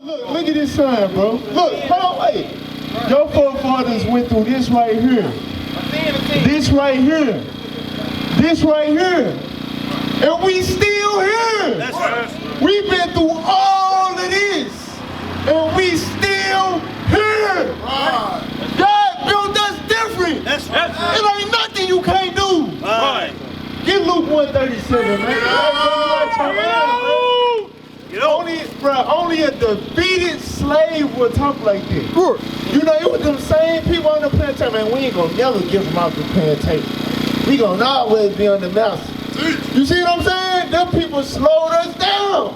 Look at this sign, bro. Look, hold on, wait. Your forefathers went through this right here. This right here. This right here. And we still here. That's right. We've been through all of this. And we still here. God built us different. That's right. It ain't nothing you can't do. Right. Get Luke 137, man. Only a defeated slave would talk like this. You know, it was them same people on the plantation, man, we ain't gonna never give them out the plantation. We gonna always be on the master. You see what I'm saying? Them people slowed us down.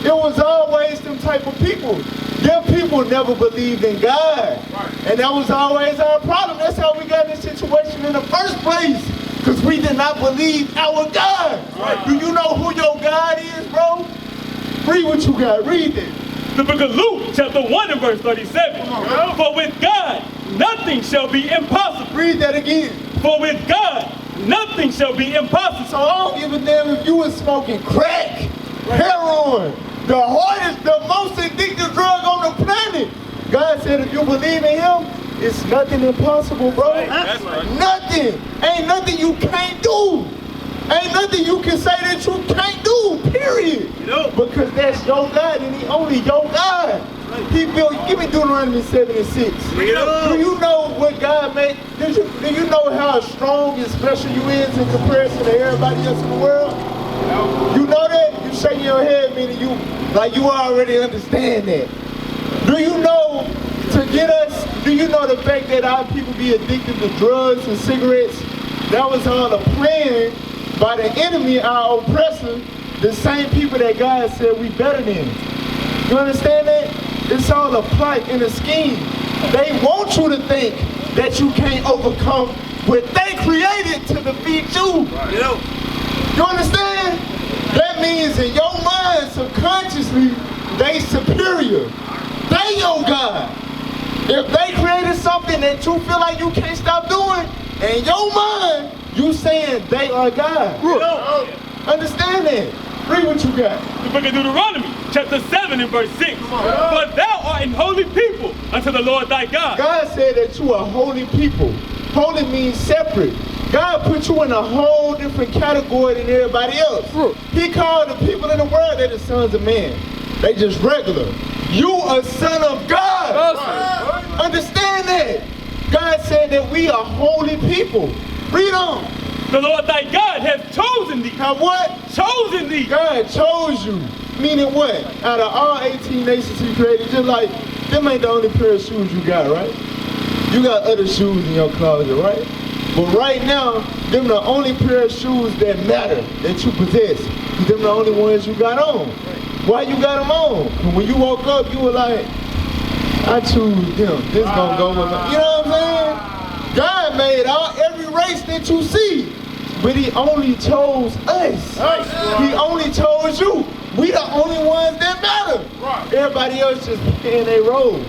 It was always them type of people. Them people never believed in God. And that was always our problem. That's how we got in this situation in the first place. Because we did not believe our God. Do you know who your God is, bro? Read what you got. Read it. The book of Luke, chapter 1 and verse 37. For with God, nothing shall be impossible. Read that again. For with God, nothing shall be impossible. So I don't give a damn if you was smoking crack, heroin, the hardest, the most addictive drug on the planet. God said if you believe in him, it's nothing impossible, bro. That's right. Nothing. Ain't nothing you can't do. Ain't nothing you can say that you can't do, period. Because that's your God and he only your God. He built, give me Deuteronomy 7:6. Do you know what God made? Do you know how strong and special you is in comparison to everybody else in the world? You know that? You shaking your head, meaning you, like you already understand that. Do you know, to get us, do you know the fact that our people be addicted to drugs and cigarettes? That was all a plan by the enemy, our oppressor, the same people that God said we better than. You understand that? It's all a plight and a scheme. They want you to think that you can't overcome what they created to defeat you. You understand? That means in your mind, subconsciously, they superior. They your God. If they created something that you feel like you can't stop doing, in your mind, you saying they are God. Understand that? Read what you got. The book of Deuteronomy, chapter 7 and verse 6. For thou art an holy people unto the Lord thy God. God said that you are holy people. Holy means separate. God put you in a whole different category than everybody else. He called the people in the world, they're the sons of man. They just regular. You a son of God. Understand that? God said that we are holy people. Read on. The Lord thy God hath chosen thee. Have what? Chosen thee. God chose you. Meaning what? Out of all 18 nations he created, just like, them ain't the only pair of shoes you got, right? You got other shoes in your closet, right? But right now, them the only pair of shoes that matter, that you possess. Them the only ones you got on. Why you got them on? When you woke up, you were like, I choose them. This gonna go with me. You know what I'm saying? God made every race that you see, but he only chose us. He only chose you. We the only ones that matter. Everybody else just playing their role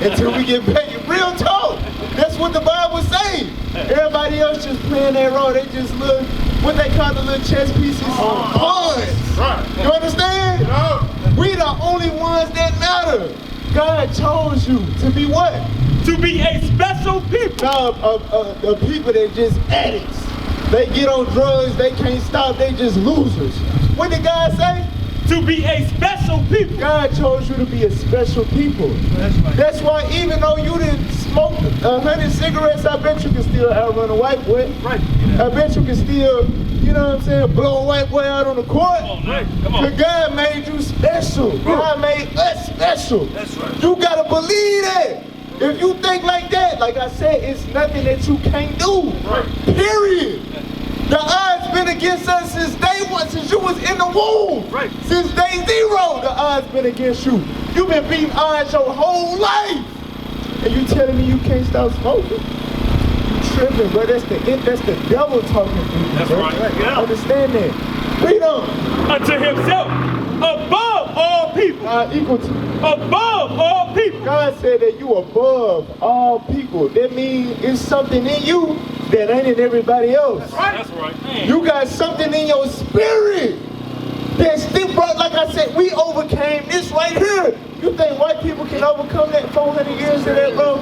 until we get paid. Real talk. That's what the Bible says. Everybody else just playing their role. They just look, what they call the little chess pieces, pawns. You understand? We the only ones that matter. God chose you to be what? To be a special people. No, people that just addicts. They get on drugs, they can't stop, they just losers. What did God say? To be a special people. God chose you to be a special people. That's why even though you didn't smoke 100 cigarettes, I bet you can still outrun a white boy. I bet you can still, you know what I'm saying, blow a white boy out on the court. Come on. But God made you special. God made us special. That's right. You gotta believe that. If you think like that, like I said, it's nothing that you can't do. Period. The odds been against us since day one, since you was in the womb. Since day zero, the odds been against you. You've been beating odds your whole life. And you telling me you can't stop smoking? You tripping, bro. That's the devil talking to you. That's bro. right. Yeah. Understand that. Read on. Unto himself, above all people. Equal to. Above all people. God said that you above all people. That means it's something in you that ain't in everybody else. That's right. You got something in your spirit that's still, bro. Like I said, we overcame this right here. You think white people can overcome that 400 years of that, bro?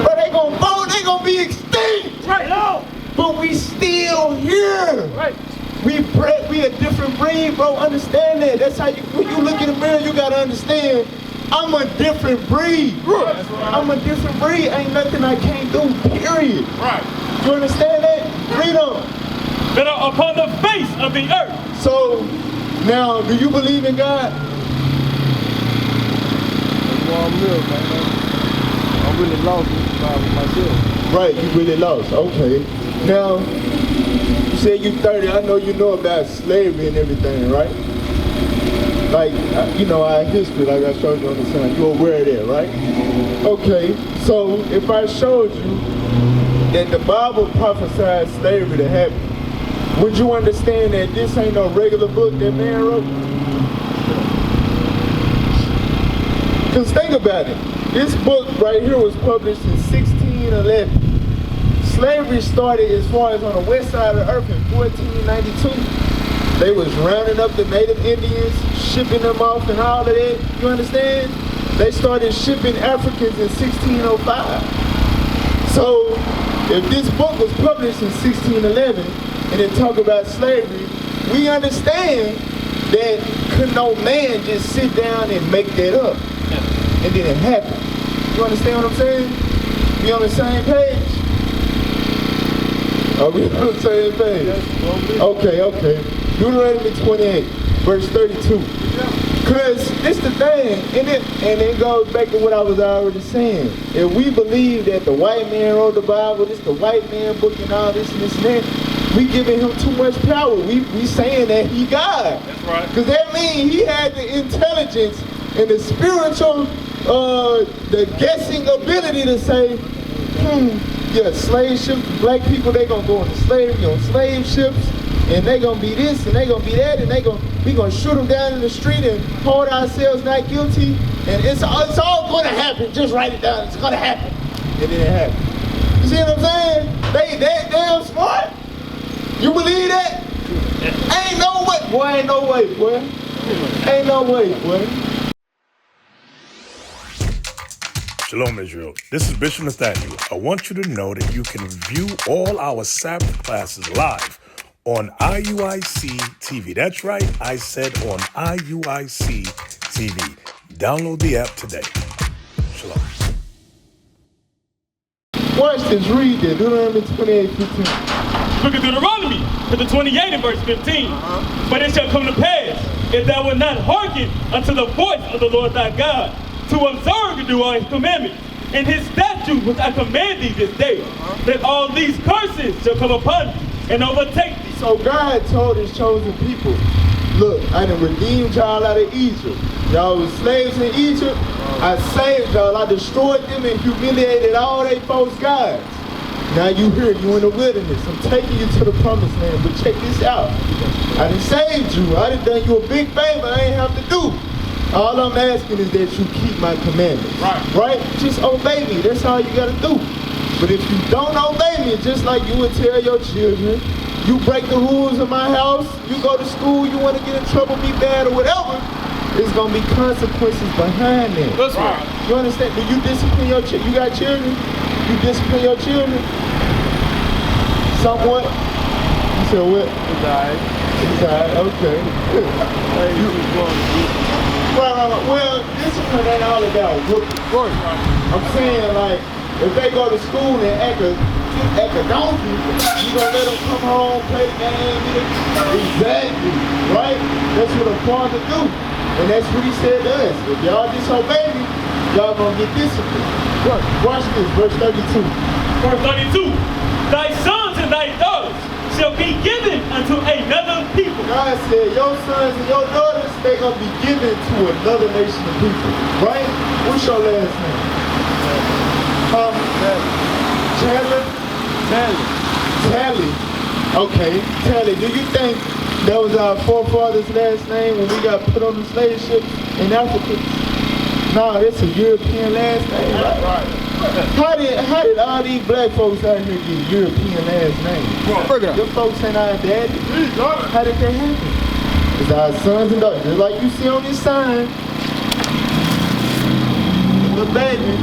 But they gonna be extinct. Right now. But we still here. Right. We a different breed, bro. Understand that. That's how when you look in the mirror, you gotta understand. I'm a different breed. I'm a different breed. Ain't nothing I can't do, period. Right. You understand that? Read on. That are upon the face of the earth. So, now, do you believe in God? I'm real, man. I'm really lost with myself. Right, you really lost. Okay. Now, you said you're 30. I know you know about slavery and everything, right? Like, you know, our history, like I showed you on the sign. You're aware of that, right? Okay. So, if I showed you that the Bible prophesied slavery to happen, would you understand that this ain't no regular book that man wrote? Because think about it. This book right here was published in 1611. Slavery started as far as on the west side of the earth in 1492. They was rounding up the native Indians, shipping them off and all of that. You understand? They started shipping Africans in 1605. So, if this book was published in 1611 and it talk about slavery, we understand that could no man just sit down and make that up. And then it happened. You understand what I'm saying? We on the same page? Are we on the same page? Okay. Deuteronomy 28, verse 32. Because it's the thing, and it goes back to what I was already saying. If we believe that the white man wrote the Bible, this the white man book and all this and this and that, we giving him too much power. We saying that he God. That's right. Because that means he had the intelligence and the spiritual, the guessing ability to say, yeah, slave ships, black people, they gonna go into slavery on slave ships, and they gonna be this, and they gonna be that, and we gonna shoot them down in the street and hold ourselves not guilty, and it's all gonna happen. Just write it down. It's gonna happen, and then it happened. You see what I'm saying? They damn smart. You believe that? Ain't no way, boy. Ain't no way, boy. Ain't no way, boy. Shalom, Israel. This is Bishop Nathaniel. I want you to know that you can view all our Sabbath classes live on IUIC TV. That's right, I said on IUIC TV. Download the app today. Shalom. Watch this, read this. Deuteronomy 28:15. Look at Deuteronomy, chapter 28 and verse 15. But it shall come to pass, if thou wilt not hearken unto the voice of the Lord thy God, to observe and do all his commandments, and his statutes which I command thee this day, that all these curses shall come upon thee and overtake thee. So God told his chosen people, look, I done redeemed y'all out of Egypt. Y'all was slaves in Egypt. I saved y'all. I destroyed them and humiliated all they false gods. Now you here, you in the wilderness. I'm taking you to the promised land, but check this out. I done saved you. I done done you a big favor I ain't have to do. All I'm asking is that you keep my commandments. Right? Just obey me. That's all you gotta do. But if you don't obey me, just like you would tell your children, you break the rules of my house, you go to school, you want to get in trouble, be bad or whatever, there's gonna be consequences behind that. That's right. You understand? Do you discipline your children? You got children? You discipline your children? Somewhat? You said what? It's alright. It's alright, okay. Right. Well, discipline ain't all about whooping. I'm saying, like, if they go to school and act a donkey, you gonna let them come home, play the game, exactly, right? That's what a father do. And that's what he said to us. If y'all disobey me, y'all gonna get disciplined. Watch this, verse 32. Verse 32. Thy sons and thy daughters shall be given unto another people. God said, your sons and your daughters, they gonna be given to another nation of people, right? What's your last name? Chandler? Tally. Okay, Tally. Do you think that was our forefathers' last name when we got put on the slave ships in Africa? No, that's a European last name, right? How did all these black folks out here get European last names? Them folks ain't our daddy. How did that happen? It's our sons and daughters. Just like you see on this sign, baby,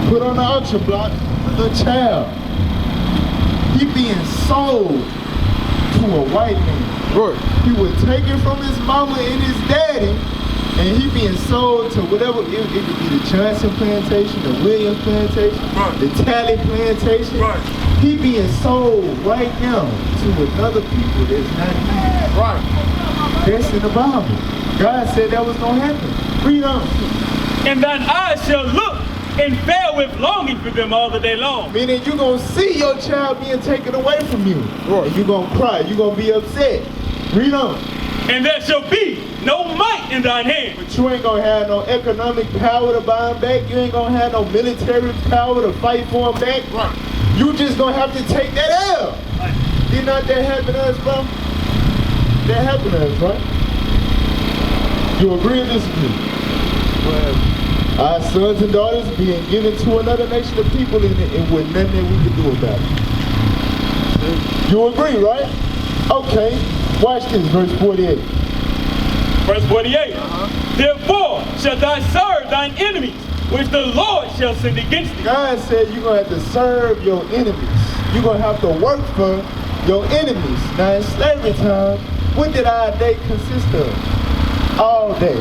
put on the auction block, a little child. He being sold to a white man. Right. He would take it from his mama and his daddy, and he being sold to whatever, it could be the Johnson plantation, the Williams plantation, Right. the Talley plantation. Right. He being sold right now to another people that's not him. Right. That's in the Bible. God said that was going to happen. Read on. And thine eyes shall look and bear with longing for them all the day long. Meaning you're going to see your child being taken away from you. Right. And you're going to cry. You're going to be upset. Read on. And there shall be no might in thine hand. But you ain't going to have no economic power to buy them back. You ain't going to have no military power to fight for them back. Right. You just going to have to take that L. Did not that happen to us, bro? That happened to us, right? You agree or disagree? Well, Our sons and daughters being given to another nation of people and with nothing that we can do about it. You agree, right? Okay. Watch this, verse 48. Verse 48. Therefore shalt thou serve thine enemies, which the Lord shall send against thee. God said you're going to have to serve your enemies. You're going to have to work for your enemies. Now in slavery time, what did our day consist of? All day.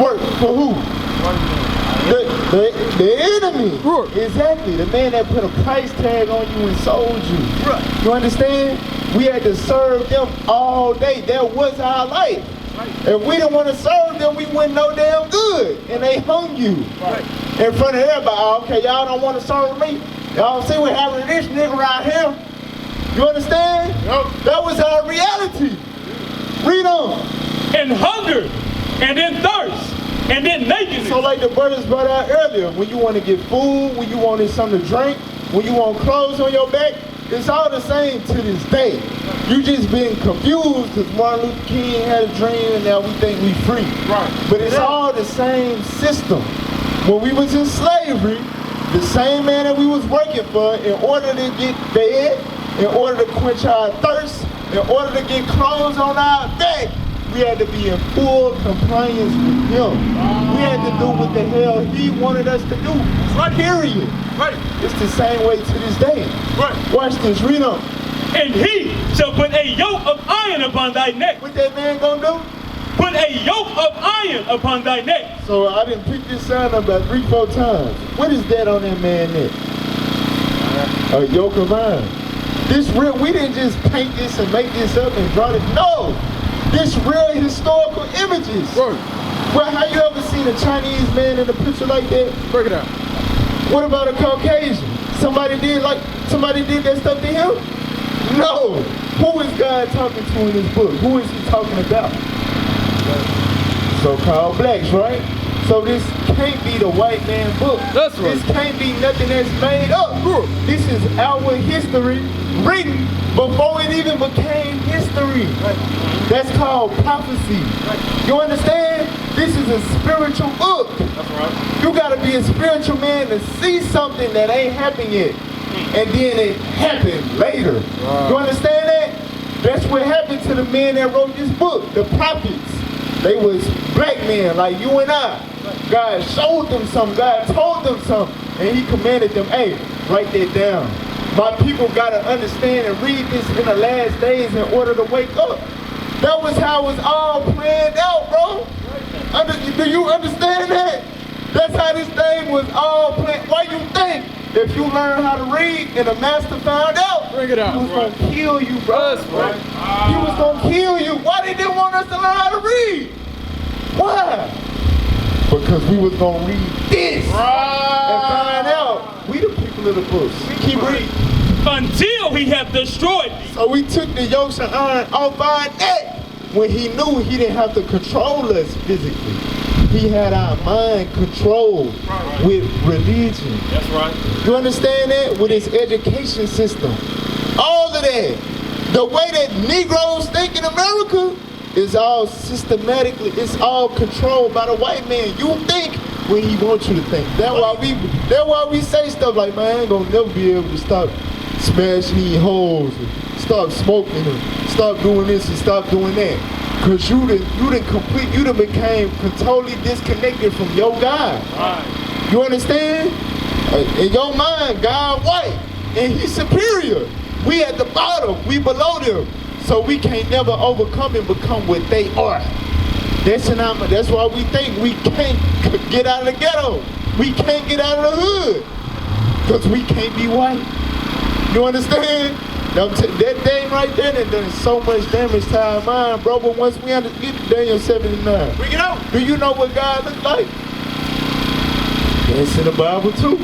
Work for who? The enemy. Right. Exactly. The man that put a price tag on you and sold you. Right. You understand? We had to serve them all day. That was our life. Right. If we didn't want to serve them, we wouldn't know damn good. And they hung you. Right. In front of everybody. Oh, okay, y'all don't want to serve me? Y'all see what happened to this nigga right here? You understand? Yep. That was our reality. Read on. And hunger, and then thirst, and then nakedness. So like the brothers brought out earlier, when you want to get food, when you wanted something to drink, when you want clothes on your back, it's all the same to this day. You just been confused because Martin Luther King had a dream and now we think we free. Right. But it's all the same system. When we was in slavery, the same man that we was working for in order to get fed, in order to quench our thirst, in order to get clothes on our back, we had to be in full compliance with him. We had to do what the hell he wanted us to do. Right. Period. Right. It's the same way to this day. Right. Watch this, read on. And he shall put a yoke of iron upon thy neck. What that man gonna do? Put a yoke of iron upon thy neck. So I didn't pick this sign up about 3-4 times. What is that on that man's neck? A yoke of iron. This real, we didn't just paint this and make this up and draw it. No! This real historical images. Right. Well, have you ever seen a Chinese man in a picture like that? Break it down. What about a Caucasian? Somebody did that stuff to him? No. Who is God talking to in this book? Who is he talking about? So-called blacks, right? So this can't be the white man book. That's right. This can't be nothing that's made up. Sure. This is our history written before it even became history. That's called prophecy. You understand? This is a spiritual book. That's right. You gotta be a spiritual man to see something that ain't happened yet. And then it happened later. Wow. You understand that? That's what happened to the men that wrote this book, the prophets. They was black men like you and I. God showed them something, God told them something, and he commanded them, hey, write that down. My people gotta understand and read this in the last days in order to wake up. That was how it was all planned out, bro. Do you understand that? That's how this thing was all planned. Why you think if you learn how to read and the master found out, Bring it out, he was bro. gonna kill you, bro. That's right. He was gonna kill you. Why they didn't want us to learn how to read? Why? Because we was gonna read this and find out. We the people of the books. Keep reading. Until he hath destroyed thee. So we took the yokes of iron off our neck when he knew he didn't have to control us physically. He had our mind controlled with religion. That's right. You understand that? With his education system. All of that. The way that Negroes think in America is all systematically, it's all controlled by the white man. You think when he wants you to think. That's why we say stuff like, man, I ain't gonna never be able to stop smashing these holes and stop smoking and stop doing this and stop doing that. Cause you done became totally disconnected from your God. Right. You understand? In your mind, God white, and he's superior. We at the bottom, we below them. So we can't never overcome and become what they are. That's why we think we can't get out of the ghetto. We can't get out of the hood. Because we can't be white. You understand? That thing right there that done so much damage to our mind, bro. But once we get to Daniel 7:9, bring it out. Do you know what God looks like? It's in the Bible too.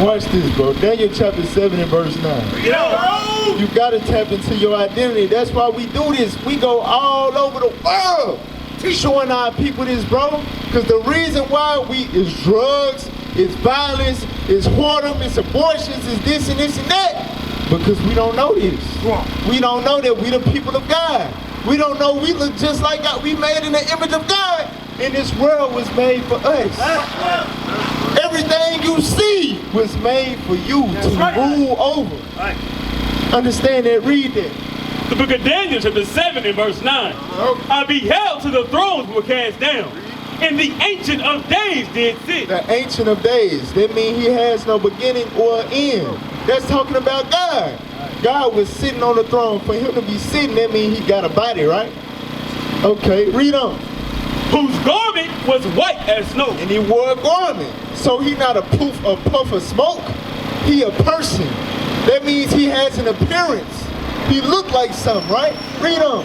Watch this, bro. Daniel chapter 7 and verse 9. Bring it out. You gotta tap into your identity. That's why we do this. We go all over the world showing our people this, bro. Because the reason why is drugs, it's violence, it's whoredom, it's abortions, it's this and this and that. Because we don't know this. We don't know that we the people of God. We don't know we look just like God. We made in the image of God. And this world was made for us. Everything you see was made for you to rule over. Understand that? Read that. The book of Daniel, chapter 7 and verse 9. I beheld till the thrones were cast down, and the Ancient of Days did sit. The Ancient of Days. That means he has no beginning or end. That's talking about God. God was sitting on the throne. For him to be sitting, that means he got a body, right? Okay, read on. Whose garment was white as snow. And he wore a garment. So he not a puff of smoke. He a person. That means he has an appearance. He looked like something, right? Read on.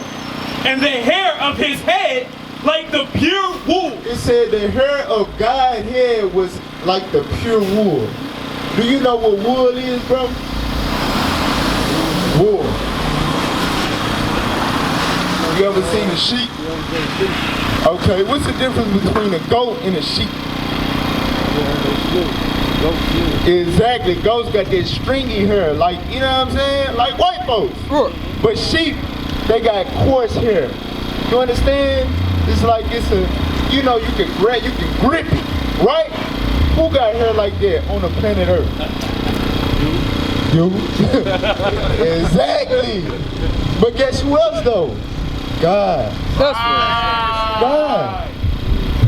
And the hair of his head like the pure wool. It said the hair of God's head was like the pure wool. Do you know what wool is, bro? Wool. You ever seen a sheep? Okay, what's the difference between a goat and a sheep? Exactly, goats got that stringy hair, like, you know what I'm saying? Like white folks. But sheep, they got coarse hair. You understand? It's like it's a, you know, you can grip it, right? Who got hair like that on the planet Earth? You. Exactly. But guess who else though? God. That's right. God.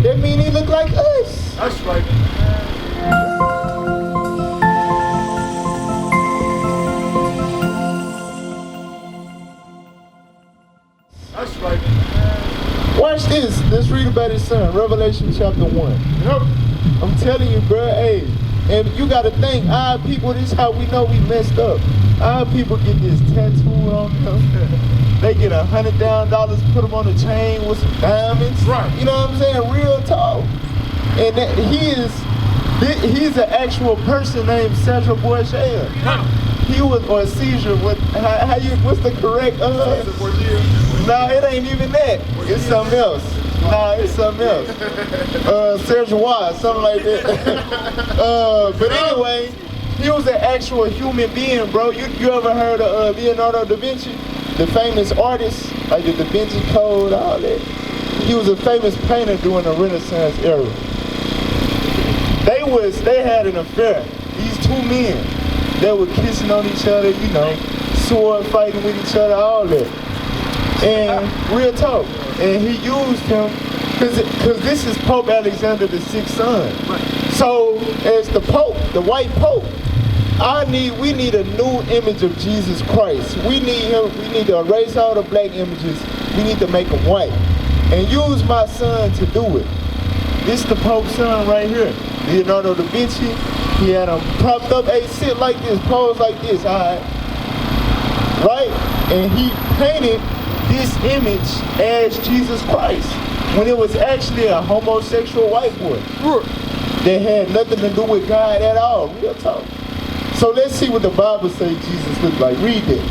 That mean he look like us. That's right. That's right. Watch this. Let's read about his son. Revelation chapter 1. I'm telling you, bro, hey, and you gotta think, our people, this is how we know we messed up. Our people get this tattooed on them. They get $100,000, put them on a chain with some diamonds. Right. You know what I'm saying? Real talk. And that he's an actual person named Cedric Borgia. He was, or Caesar, what's the correct, No, it ain't even that. It's something else. Nah, it's something else. Sergio, something like that. But anyway, he was an actual human being, bro. You ever heard of Leonardo da Vinci? The famous artist, like the Da Vinci Code, all that. He was a famous painter during the Renaissance era. They had an affair. These two men, they were kissing on each other, you know, sword fighting with each other, all that. And real talk. And he used him, because this is Pope Alexander VI's son. So as the Pope, the white Pope, we need a new image of Jesus Christ. We need to erase all the black images. We need to make them white. And use my son to do it. This is the Pope's son right here. Leonardo da Vinci. He had him propped up, hey, sit like this, pose like this, alright? Right? And he painted this image as Jesus Christ when it was actually a homosexual white boy that had nothing to do with God at all. Real talk. So let's see what the Bible says Jesus looked like. Read it.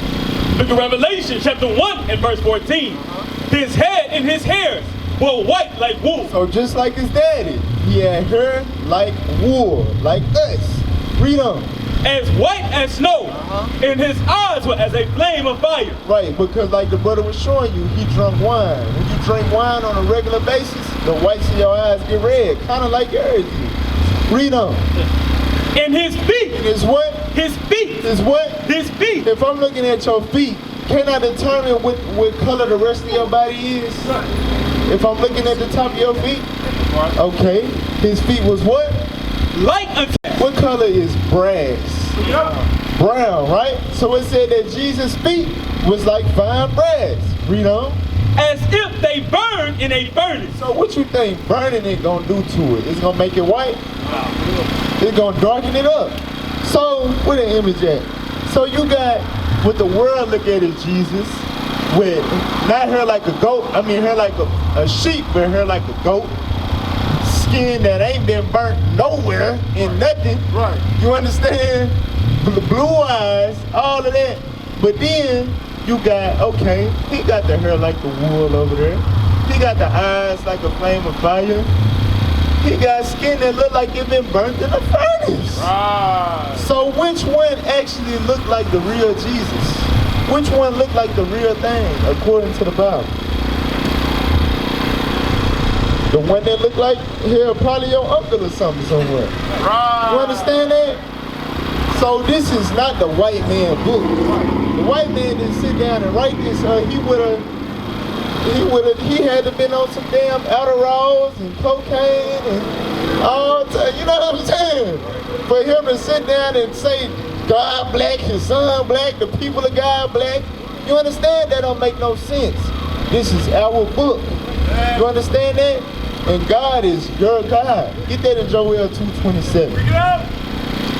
Book of Revelation, chapter 1 and verse 14. His head and his hairs were white like wool. So just like his daddy, he had hair like wool, like us. Read on. As white as snow, and his eyes were as a flame of fire. Right, because like the brother was showing you, he drank wine. When you drink wine on a regular basis, the whites in your eyes get red, kind of like yours do. Read on. And his feet. And his what? His feet. His what? His feet. If I'm looking at your feet, can I determine what color the rest of your body is? If I'm looking at the top of your feet? Okay. His feet was what? like unto. What color is brass? Brown, right? So it said that Jesus' feet was like fine brass. Read on. As if they burn in a furnace. So what you think burning it gonna do to it? It's gonna make it white? It's gonna darken it up. So where the image at? So you got what the world look at as Jesus, with not hair like a goat, I mean hair like a sheep, but hair like a goat. Skin that ain't been burnt nowhere in nothing. Right. You understand? Blue eyes, all of that. But then you got, okay, he got the hair like the wool over there. He got the eyes like a flame of fire. He got skin that look like it been burnt in a furnace. Right. So which one actually looked like the real Jesus? Which one looked like the real thing according to the Bible? The one that looked like here, probably your uncle or something somewhere. Right. You understand that? So this is not the white man book. The white man didn't sit down and write this. He had to been on some damn Adderalls and cocaine and all time. You know what I'm saying? For him to sit down and say God black, his son black, the people of God black. You understand? That don't make no sense. This is our book. You understand that? And God is your God. Get that in Joel 2:27.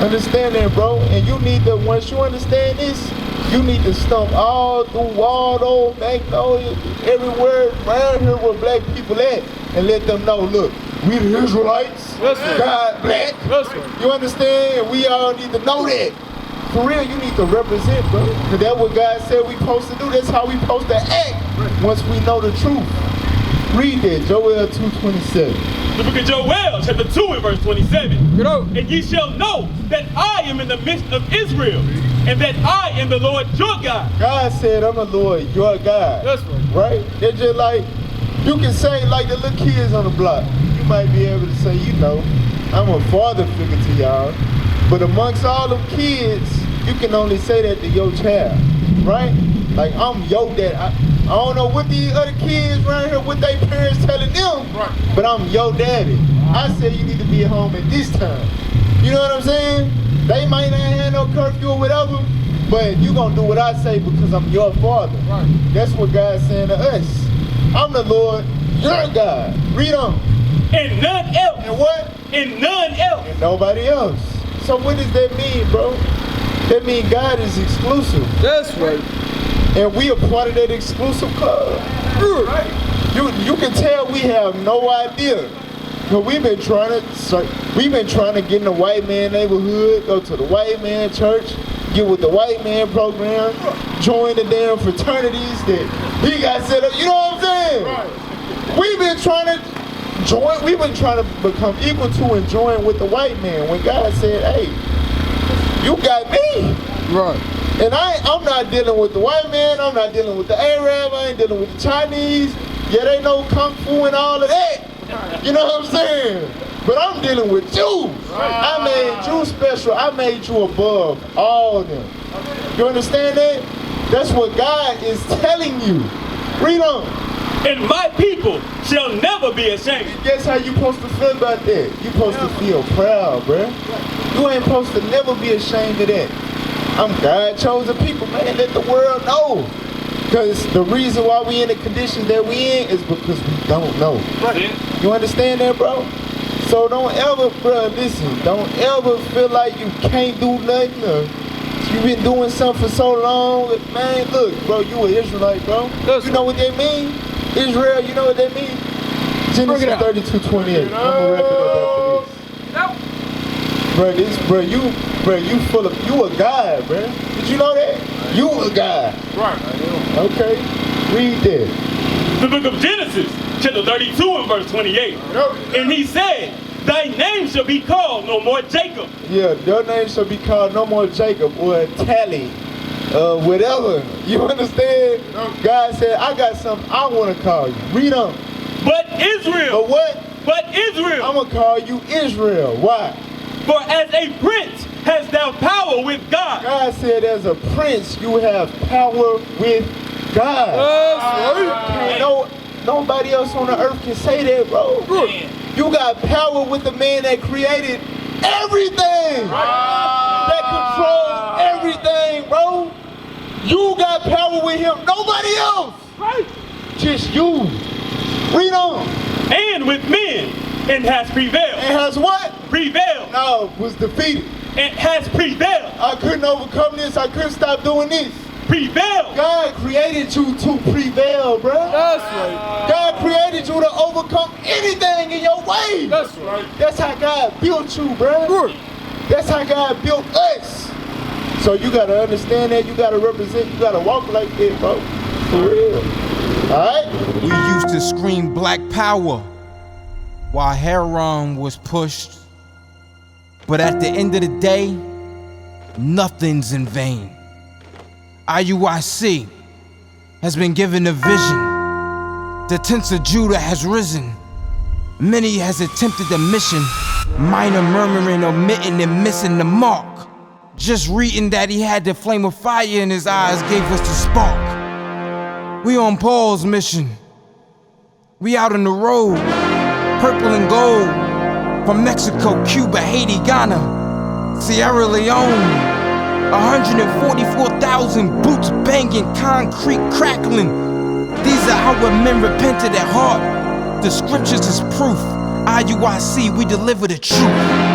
Understand that, bro? And you need to, once you understand this, you need to stomp all through Waldo, Magnolia, everywhere around here where black people at, and let them know, look, we the Israelites, God black. You understand? We all need to know that. For real, you need to represent, bro. Because that's what God said we supposed to do. That's how we supposed to act once we know the truth. Read that, Joel 2:27. The book of Joel, chapter 2 and verse 27. Get out. And ye shall know that I am in the midst of Israel, and that I am the Lord your God. God said, I'm the Lord, your God. That's Right? They're just like, you can say like the little kids on the block. You might be able to say, you know, I'm a father figure to y'all. But amongst all them kids, you can only say that to your child. Right? Like, I'm your dad. I don't know what these other kids around here, what they parents telling them, but I'm your daddy. I said you need to be at home at this time. You know what I'm saying? They might not have no curfew or whatever, but you gonna do what I say because I'm your father. Right. That's what God's saying to us. I'm the Lord, your God. Read on. And none else. And what? And none else. And nobody else. So what does that mean, bro? That means God is exclusive. That's right. And we are part of that exclusive club. You can tell we have no idea. Cause we've been trying to get in the white man neighborhood, go to the white man church, get with the white man program, join the damn fraternities that he got set up. You know what I'm saying? Right. We've been trying to join. We've been trying to become equal to and join with the white man. When God said, "Hey, you got me." Right. And I'm not dealing with the white man, I'm not dealing with the Arab, I ain't dealing with the Chinese. Yeah, they know Kung Fu and all of that. You know what I'm saying? But I'm dealing with you. I made you special, I made you above all of them. You understand that? That's what God is telling you. Read on. And my people shall never be ashamed. Guess how you supposed to feel about that? You supposed to feel proud, bruh. You ain't supposed to never be ashamed of that. I'm God chosen people, man. Let the world know. Because the reason why we in the conditions that we in is because we don't know. Right. You understand that, bro? So don't ever, bro, listen. Don't ever feel like you can't do nothing. Or you've been doing something for so long. Man, look, bro, you an Israelite, bro. You know what they mean? Israel, you know what they mean? Genesis 32:28. I'm gonna wrap it up after this. Bro, you full of, you a God, bro. Did you know that? You a God. Right. Okay, read that. The book of Genesis, chapter 32 and verse 28. And he said, thy name shall be called no more Jacob. Yeah, your name shall be called no more Jacob or Tally, whatever. You understand? God said, I got something I want to call you. Read on. But Israel. But what? But Israel. I'm going to call you Israel. Why? For as a prince hast thou power with God. God said as a prince you have power with God. Nobody else on the earth can say that, bro. You got power with the man that created everything. That controls everything, bro. You got power with him, nobody else. Right. Just you. Read on. And with men, it has prevailed. It has what? Prevailed. No, was defeated. It has prevailed. I couldn't overcome this. I couldn't stop doing this. Prevailed. God created you to prevail, bro. That's right. God created you to overcome anything in your way. That's right. That's how God built you, bro. Good. That's how God built us. So you gotta understand that. You gotta represent. You gotta walk like that, bro. For real. All right. We used to scream black power while Heron was pushed. But at the end of the day, nothing's in vain. IUIC has been given a vision. The tents of Judah has risen. Many has attempted the mission. Minor murmuring, omitting, and missing the mark. Just reading that he had the flame of fire in his eyes gave us the spark. We on Paul's mission. We out on the road, purple and gold. From Mexico, Cuba, Haiti, Ghana, Sierra Leone. 144,000 boots banging, concrete crackling. These are our men repented at heart. The scriptures is proof. IUIC, we deliver the truth.